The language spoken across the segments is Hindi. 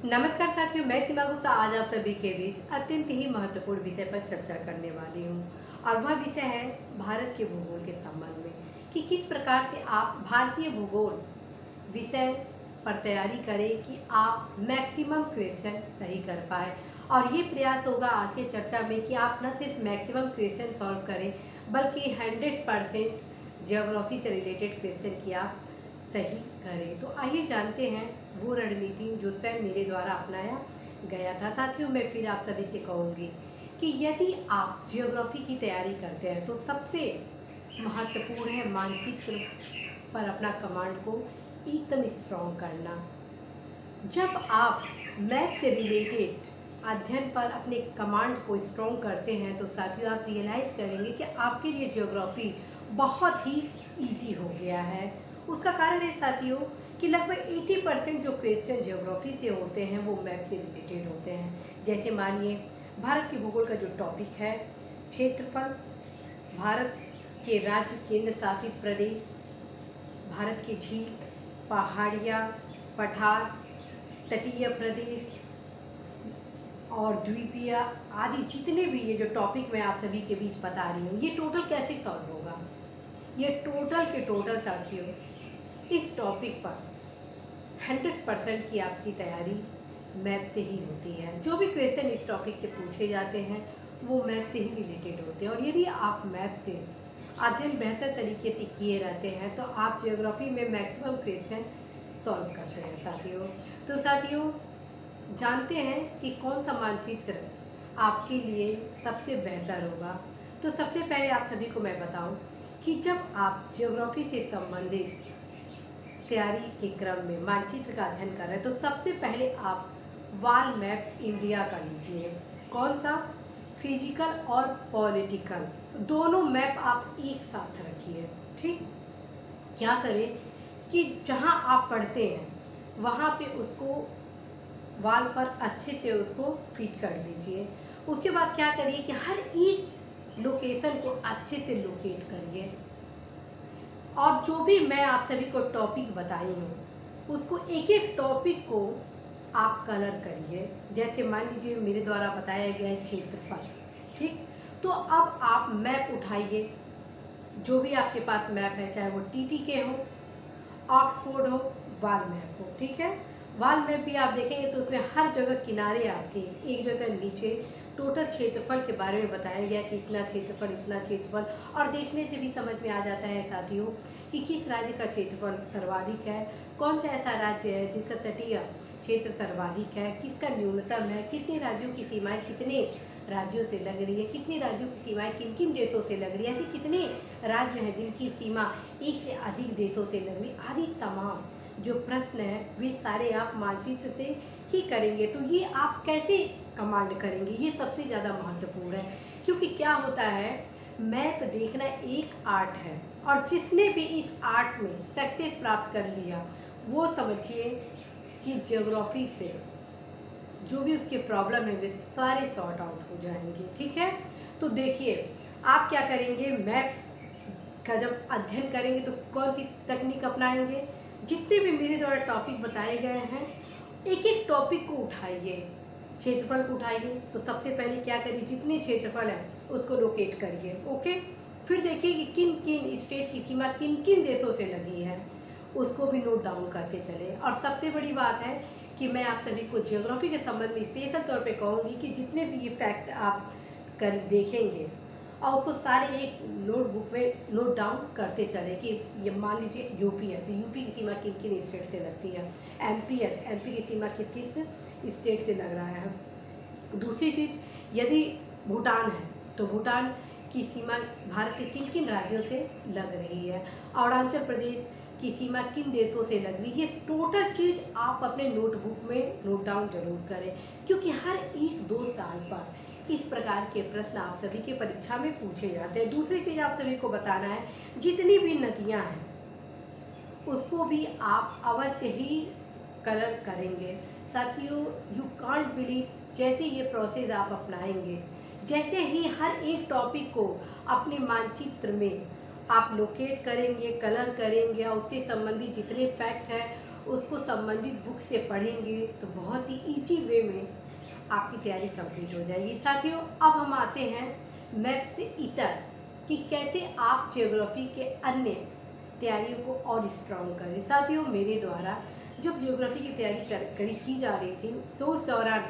नमस्कार साथियों, मैं सीमा गुप्ता आज आप सभी के बीच अत्यंत ही महत्वपूर्ण विषय पर चर्चा करने वाली हूँ। और वह विषय है भारत के भूगोल के संबंध में कि किस प्रकार से आप भारतीय भूगोल विषय पर तैयारी करें कि आप मैक्सिमम क्वेश्चन सही कर पाए। और ये प्रयास होगा आज के चर्चा में कि आप न सिर्फ मैक्सिमम क्वेश्चन सॉल्व करें बल्कि 100% ज्योग्राफी से रिलेटेड क्वेश्चन की आप सही करें। तो आइए जानते हैं वो रणनीति जो स्वयं मेरे द्वारा अपनाया गया था। साथियों, मैं फिर आप सभी से कहूँगी कि यदि आप जियोग्राफी की तैयारी करते हैं तो सबसे महत्वपूर्ण है मानचित्र पर अपना कमांड को एकदम स्ट्रॉन्ग करना। जब आप मैप से रिलेटेड अध्ययन पर अपने कमांड को स्ट्रॉन्ग करते हैं तो साथियों आप रियलाइज़ करेंगे कि आपके लिए ज्योग्राफी बहुत ही इजी हो गया है। उसका कारण है साथियों कि लगभग 80% जो क्वेश्चन ज्योग्राफी से होते हैं वो मैप से रिलेटेड होते हैं। जैसे मानिए भारत के भूगोल का जो टॉपिक है क्षेत्रफल, भारत के राज्य केंद्र शासित प्रदेश, भारत की झील, पहाड़ियाँ, पठार, तटीय प्रदेश और द्वीपीय आदि जितने भी ये जो टॉपिक मैं आप सभी के बीच बता रही हूँ, ये टोटल कैसे सॉल्व होगा। ये टोटल के टोटल साथियों इस टॉपिक पर 100% की आपकी तैयारी मैप से ही होती है। जो भी क्वेश्चन इस टॉपिक से पूछे जाते हैं वो मैप से ही रिलेटेड होते हैं। और यदि आप मैप से अध्ययन बेहतर तरीके से किए रहते हैं तो आप ज्योग्राफी में मैक्सिमम क्वेश्चन सॉल्व करते हैं साथियों। तो साथियों जानते हैं कि कौन सा मानचित्र आपके लिए सबसे बेहतर होगा। तो सबसे पहले आप सभी को मैं बताऊं कि जब आप ज्योग्राफी से संबंधित तैयारी के क्रम में मानचित्र का अध्ययन कर रहे हैं तो सबसे पहले आप वाल मैप इंडिया का लीजिए। कौन सा? फिजिकल और पॉलिटिकल दोनों मैप आप एक साथ रखिए। ठीक, क्या करें कि जहां आप पढ़ते हैं वहां पे उसको वाल पर अच्छे से उसको फिट कर लीजिए। उसके बाद क्या करिए कि हर एक लोकेशन को अच्छे से लोकेट करिए और जो भी मैं आप सभी को टॉपिक बताई हूँ उसको एक एक टॉपिक को आप कलर करिए। जैसे मान लीजिए मेरे द्वारा बताया गया है क्षेत्रफल। ठीक, तो अब आप मैप उठाइए, जो भी आपके पास मैप है, चाहे वो टीटी के हो, ऑक्सफोर्ड हो, वाल मैप हो। ठीक है, वाल मैप भी आप देखेंगे तो उसमें हर जगह किनारे आपके एक जगह नीचे टोटल क्षेत्रफल के बारे में बताया गया कि इतना क्षेत्रफल, इतना क्षेत्रफल। और देखने से भी समझ में आ जाता है साथियों कि किस राज्य का क्षेत्रफल सर्वाधिक है, कौन सा ऐसा राज्य है जिसका तटीय क्षेत्र सर्वाधिक है, किसका न्यूनतम है, कितने राज्यों की सीमाएं कितने राज्यों से लग रही है, कितने राज्यों की सीमाएं किन किन देशों से लग रही है, ऐसे कितने राज्य हैं जिनकी सीमा एक से अधिक देशों से लग रही, आदि तमाम जो प्रश्न है वे सारे आप मानचित्र से ही करेंगे। तो ये आप कैसे कमांड करेंगे, ये सबसे ज़्यादा महत्वपूर्ण है। क्योंकि क्या होता है, मैप देखना एक आर्ट है और जिसने भी इस आर्ट में सक्सेस प्राप्त कर लिया वो समझिए कि ज्योग्राफी से जो भी उसके प्रॉब्लम है वे सारे सॉर्ट आउट हो जाएंगे। ठीक है, तो देखिए आप क्या करेंगे, मैप का जब अध्ययन करेंगे तो कौन सी तकनीक अपनाएंगे। जितने भी मेरे द्वारा टॉपिक बताए गए हैं एक एक टॉपिक को उठाइए, क्षेत्रफल को उठाइए तो सबसे पहले क्या करिए, जितने क्षेत्रफल है उसको लोकेट करिए। ओके, फिर देखिए कि किन किन स्टेट की सीमा किन किन देशों से लगी है, उसको भी नोट डाउन करते चले। और सबसे बड़ी बात है कि मैं आप सभी को ज्योग्राफी के संबंध में स्पेशल तौर पे कहूँगी कि जितने भी ये फैक्ट आप कर देखेंगे और उसको सारे एक नोटबुक में नोट डाउन करते चले कि ये मान लीजिए यूपी है तो यूपी की सीमा किन किन स्टेट से लगती है, एमपी है तो एमपी की सीमा किस किस स्टेट से लग रहा है। दूसरी चीज़, यदि भूटान है तो भूटान की सीमा भारत के किन किन राज्यों से लग रही है, अरुणाचल प्रदेश की सीमा किन देशों से लग रही है। ये टोटल चीज़ आप अपने नोटबुक में नोट डाउन जरूर करें क्योंकि हर 1-2 साल पर इस प्रकार के प्रश्न आप सभी के परीक्षा में पूछे जाते हैं। दूसरी चीज़ आप सभी को बताना है, जितनी भी नदियाँ हैं उसको भी आप अवश्य ही कलर करेंगे। साथियों यू कांट बिलीव, जैसे ये प्रोसेस आप अपनाएंगे, जैसे ही हर एक टॉपिक को अपने मानचित्र में आप लोकेट करेंगे, कलर करेंगे और उससे संबंधित जितने फैक्ट हैं उसको संबंधित बुक से पढ़ेंगे तो बहुत ही ईजी वे में आपकी तैयारी कंप्लीट हो जाएगी। साथियों, अब हम आते हैं मैप से इतर कि कैसे आप ज्योग्राफी के अन्य तैयारियों को और स्ट्रॉन्ग करें। साथियों, मेरे द्वारा जब ज्योग्राफी की तैयारी की जा रही थी तो उस दौरान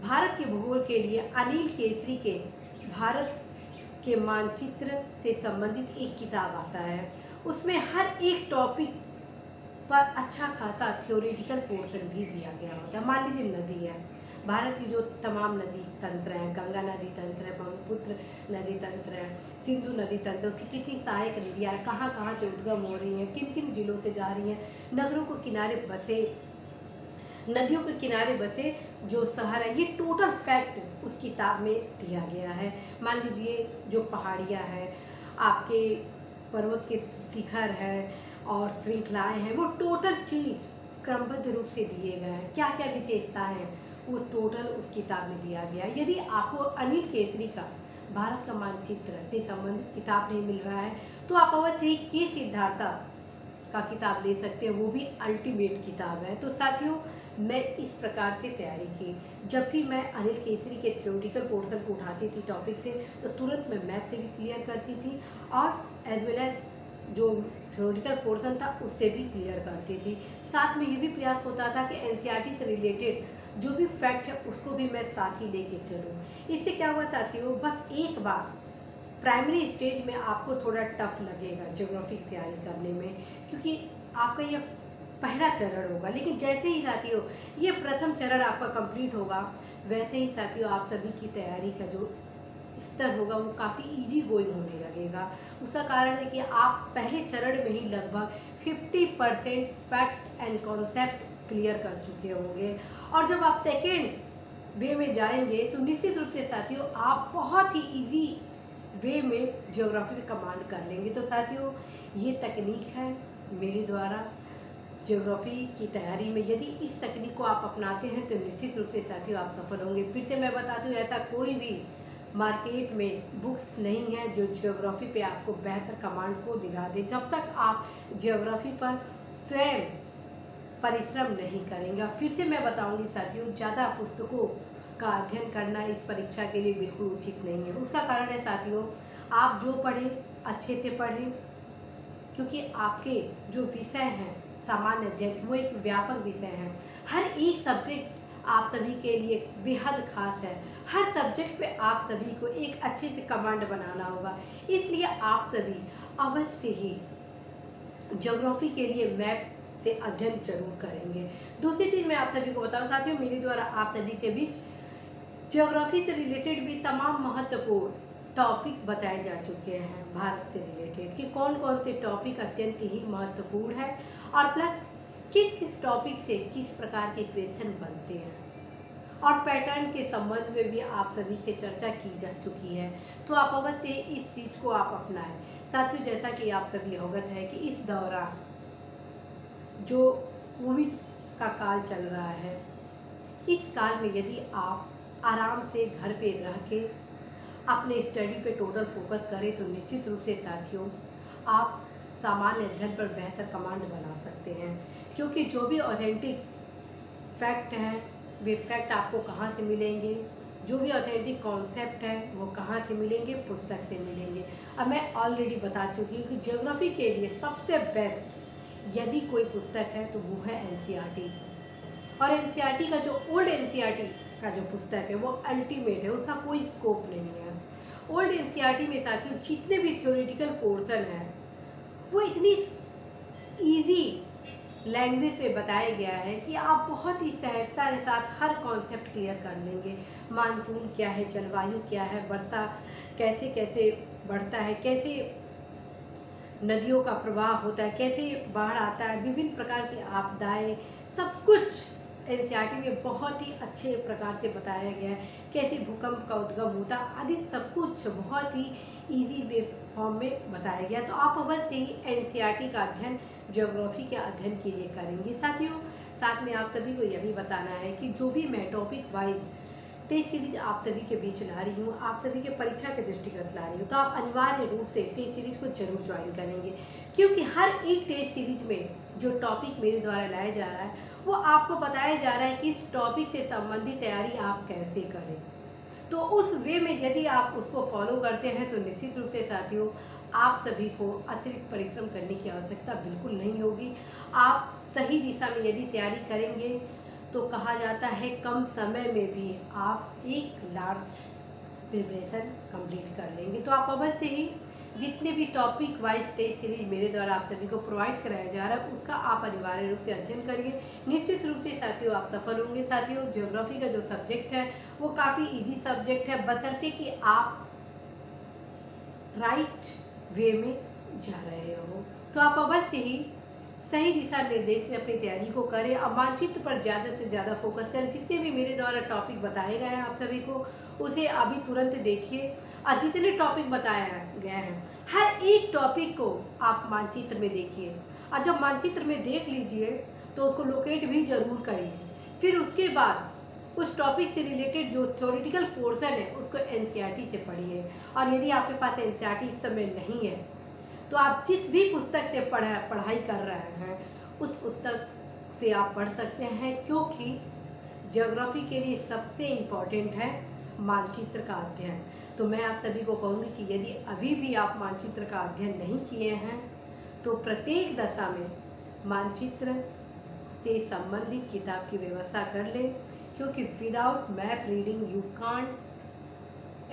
भारत के भूगोल के लिए अनिल केसरी के भारत के मानचित्र से संबंधित एक किताब आता है। उसमें हर एक टॉपिक पर अच्छा खासा थ्योरेटिकल पोर्शन भी दिया गया होता है। मान लीजिए नदी है, भारत की जो तमाम नदी तंत्र हैं, गंगा नदी तंत्र है, ब्रह्मपुत्र नदी तंत्र है, सिंधु नदी तंत्र, उसकी कितनी सहायक नदियाँ कहाँ कहाँ से उद्गम हो रही हैं, किन किन जिलों से जा रही हैं, नगरों को किनारे बसे, नदियों के किनारे बसे जो शहर है, ये टोटल फैक्ट उस किताब में दिया गया है। मान लीजिए जो पहाड़ियाँ हैं, आपके पर्वत के शिखर है और श्रृंखलाएँ हैं, वो टोटल चीज़ क्रमबद्ध रूप से दिए गए हैं। क्या क्या विशेषताएँ हैं वो टोटल उस किताब में दिया गया है। यदि आपको अनिल केसरी का भारत का मानचित्र से संबंधित किताब नहीं मिल रहा है तो आप अवश्य ही के सिद्धार्था का किताब ले सकते हैं, वो भी अल्टीमेट किताब है। तो साथियों, मैं इस प्रकार से तैयारी की। जब भी मैं अनिल केसरी के थ्योरेटिकल पोर्शन को उठाती थी टॉपिक से तो तुरंत मैं मैथ से भी क्लियर करती थी और एज वेल एज जो थ्योरेटिकल पोर्शन था उससे भी क्लियर करती थी। साथ में ये भी प्रयास होता था कि एनसीईआरटी से रिलेटेड जो भी फैक्ट है उसको भी मैं साथ ही लेके चलूँ। इससे क्या हुआ साथियों, बस एक बार प्राइमरी स्टेज में आपको थोड़ा टफ लगेगा ज्योग्राफी की तैयारी करने में, क्योंकि आपका ये पहला चरण होगा। लेकिन जैसे ही साथियों ये प्रथम चरण आपका कंप्लीट होगा, वैसे ही साथियों आप सभी की तैयारी का जो स्तर होगा वो काफ़ी इजी गोइंग होने लगेगा। उसका कारण है कि आप पहले चरण में ही लगभग 50% फैक्ट एंड कॉन्सेप्ट क्लियर कर चुके होंगे और जब आप सेकेंड वे में जाएंगे तो निश्चित रूप से साथियों आप बहुत ही इजी वे में ज्योग्राफी में कमांड कर लेंगे। तो साथियों, ये तकनीक है मेरे द्वारा ज्योग्राफी की तैयारी में। यदि इस तकनीक को आप अपनाते हैं तो निश्चित रूप से साथियों आप सफल होंगे। फिर से मैं बताती हूँ, ऐसा कोई भी मार्केट में बुक्स नहीं है जो ज्योग्राफी पे आपको बेहतर कमांड को दिला दे। जब तक आप ज्योग्राफी पर स्वयं परिश्रम नहीं करेंगे। फिर से मैं बताऊंगी साथियों, ज़्यादा पुस्तकों का अध्ययन करना इस परीक्षा के लिए बिल्कुल उचित नहीं है। उसका कारण है साथियों, आप जो पढ़ें अच्छे से पढ़ें, क्योंकि आपके जो विषय हैं सामान्य अध्ययन वो एक व्यापक विषय है। हर एक सब्जेक्ट आप सभी के लिए बेहद खास है। हर सब्जेक्ट पे आप सभी को एक अच्छे से कमांड बनाना होगा, इसलिए आप सभी अवश्य ही ज्योग्राफी के लिए मैप से अध्ययन जरूर करेंगे। दूसरी चीज़ मैं आप सभी को बताऊं साथियों, मेरे द्वारा आप सभी के बीच ज्योग्राफी से रिलेटेड भी तमाम महत्वपूर्ण टॉपिक बताए जा चुके हैं भारत से रिलेटेड, कि कौन कौन से टॉपिक अत्यंत ही महत्वपूर्ण है और प्लस किस किस टॉपिक से किस प्रकार के क्वेश्चन बनते हैं और पैटर्न के संबंध में भी आप सभी से चर्चा की जा चुकी है। तो आप अवश्य इस चीज़ को आप अपनाएं। साथियों, जैसा कि आप सभी अवगत है कि इस दौरान जो कोविड का काल चल रहा है, इस काल में यदि आप आराम से घर पे रह के अपने स्टडी पे टोटल फोकस करें तो निश्चित रूप से साथियों आप सामान्य अध्ययन पर बेहतर कमांड बना सकते हैं। क्योंकि जो भी ऑथेंटिक फैक्ट हैं वे फैक्ट आपको कहाँ से मिलेंगे, जो भी ऑथेंटिक कॉन्सेप्ट है वो कहाँ से मिलेंगे, पुस्तक से मिलेंगे। अब मैं ऑलरेडी बता चुकी हूँ कि ज्योग्राफी के लिए सबसे बेस्ट यदि कोई पुस्तक है तो वो है एनसीईआरटी। और एनसीईआरटी का जो ओल्ड एनसीईआरटी का जो पुस्तक है वो अल्टीमेट है, उसका कोई स्कोप नहीं है। ओल्ड एनसीईआरटी में साथियों जितने भी थ्योरेटिकल पोर्शन है वो इतनी इजी लैंग्वेज में बताया गया है कि आप बहुत ही सहजता के साथ हर कॉन्सेप्ट क्लियर कर लेंगे। मानसून क्या है, जलवायु क्या है, वर्षा कैसे कैसे बढ़ता है, कैसे नदियों का प्रवाह होता है, कैसे बाढ़ आता है, विभिन्न प्रकार की आपदाएं, सब कुछ एनसीईआरटी में बहुत ही अच्छे प्रकार से बताया गया है। कैसे भूकंप का उद्गम होता है आदि सब कुछ बहुत ही इजी वे फॉर्म में बताया गया। तो आप अवश्य ही एनसीईआरटी का अध्ययन ज्योग्राफी के अध्ययन के लिए करेंगे। साथियों, साथ में आप सभी को यह भी बताना है कि जो भी मैं टॉपिक वाइज टेस्ट सीरीज आप सभी के बीच ला रही हूँ, आप सभी के परीक्षा के दृष्टिगत ला रही हूँ, तो आप अनिवार्य रूप से टेस्ट सीरीज को जरूर ज्वाइन करेंगे, क्योंकि हर एक टेस्ट सीरीज में जो टॉपिक मेरे द्वारा लाया जा रहा है वो आपको बताया जा रहा है कि इस टॉपिक से संबंधित तैयारी आप कैसे करें। तो उस वे में यदि आप उसको फॉलो करते हैं तो निश्चित रूप से साथियों आप सभी को अतिरिक्त परिश्रम करने की आवश्यकता बिल्कुल नहीं होगी। आप सही दिशा में यदि तैयारी करेंगे तो कहा जाता है कम समय में भी आप एक लार्ज प्रिपरेशन कंप्लीट कर लेंगे। तो आप अवश्य ही जितने भी टॉपिक वाइज टेस्ट सीरीज मेरे द्वारा आप सभी को प्रोवाइड कराया जा रहा है उसका आप अनिवार्य रूप से अध्ययन करिए। निश्चित रूप से साथियों आप सफल होंगे। साथियों ज्योग्राफी का जो सब्जेक्ट है वो काफ़ी इजी सब्जेक्ट है, बशर्ते कि आप राइट वे में जा रहे हो। तो आप अवश्य ही सही दिशा निर्देश में अपनी तैयारी को करें और मानचित्र पर ज़्यादा से ज़्यादा फोकस करें। जितने भी मेरे द्वारा टॉपिक बताए गए हैं आप सभी को उसे अभी तुरंत देखिए और जितने टॉपिक बताया गया है हर एक टॉपिक को आप मानचित्र में देखिए और जब मानचित्र में देख लीजिए तो उसको लोकेट भी जरूर करिए। फिर उसके बाद उस टॉपिक से रिलेटेड जो थ्योरेटिकल पोर्शन है उसको एनसीईआरटी से पढ़िए। और यदि आपके पास एनसीईआरटी इस समय नहीं है तो आप जिस भी पुस्तक से पढ़ाई कर रहे हैं उस पुस्तक से आप पढ़ सकते हैं, क्योंकि ज्योग्राफी के लिए सबसे इम्पॉर्टेंट है मानचित्र का अध्ययन। तो मैं आप सभी को कहूँगी कि यदि अभी भी आप मानचित्र का अध्ययन नहीं किए हैं तो प्रत्येक दशा में मानचित्र से संबंधित किताब की व्यवस्था कर लें, क्योंकि without map reading you can't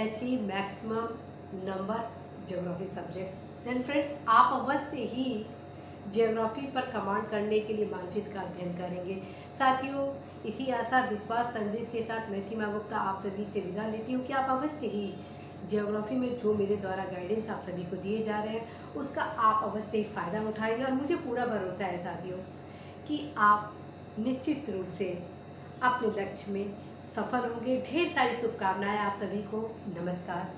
achieve maximum number geography subject. Then friends आप अवश्य ही ज्योग्राफी पर कमांड करने के लिए मानचित्र का अध्ययन करेंगे। साथियों इसी आशा विश्वास संदेश के साथ मैं सीमा गुप्ता आप सभी से विदा लेती हूँ कि आप अवश्य ही ज्योग्राफी में जो मेरे द्वारा गाइडेंस आप सभी को दिए जा रहे हैं उसका आप अवश्य ही फ़ायदा उठाएंगे। और मुझे पूरा भरोसा है साथियों कि आप निश्चित रूप से अपने लक्ष्य में सफल होंगे। ढेर सारी शुभकामनाएं आप सभी को। नमस्कार।